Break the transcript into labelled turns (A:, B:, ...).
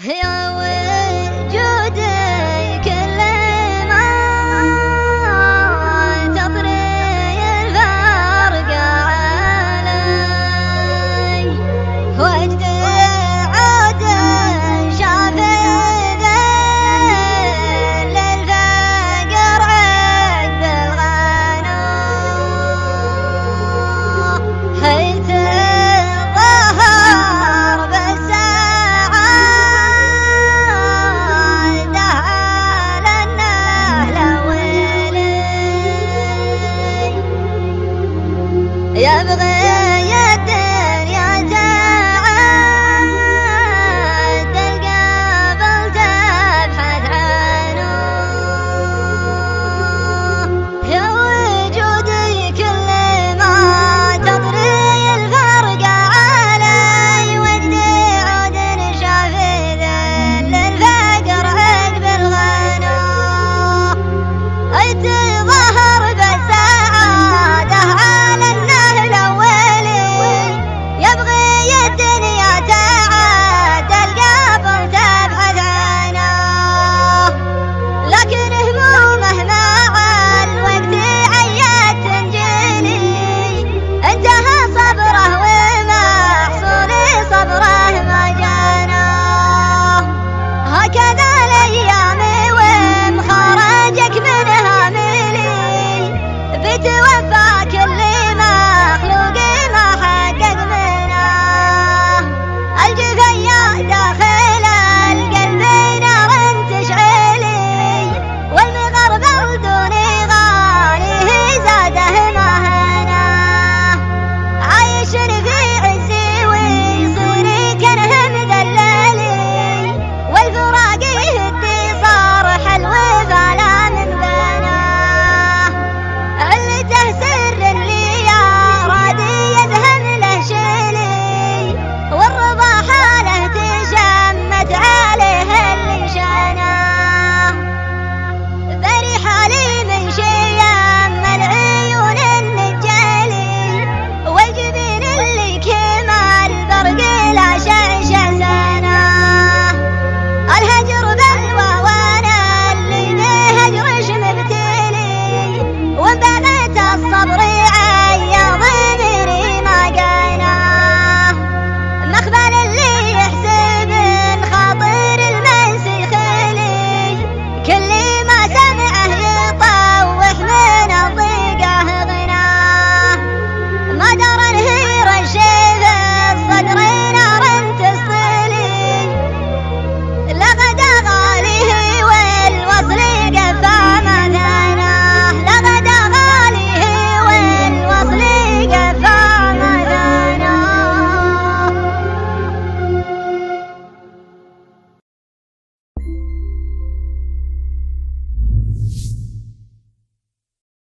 A: يا وجودي كل ما تطري الفرق علي وجد عود شاف ذل الفقر عقب الغنى حيث الظهر بالسعادة على النهل ولي يبغي الدنيا تعدل قبل تبحث عنه يا وجودي كل ما تطري الفرق علي وجدي عود شاف ذل الفقر عقب الغنى يتظاهر بالسعادة على النهل ولي يبغي الدنيا تعدل قبل تبحث عنه لكن همومه مع الوقت عيت تنجلي انتهى صبره ومحصول صبره ما جاناه هكذا الايام ومخرجك منها ملي بتوفى كل مخلوق ما حقق منه الجفيا داخل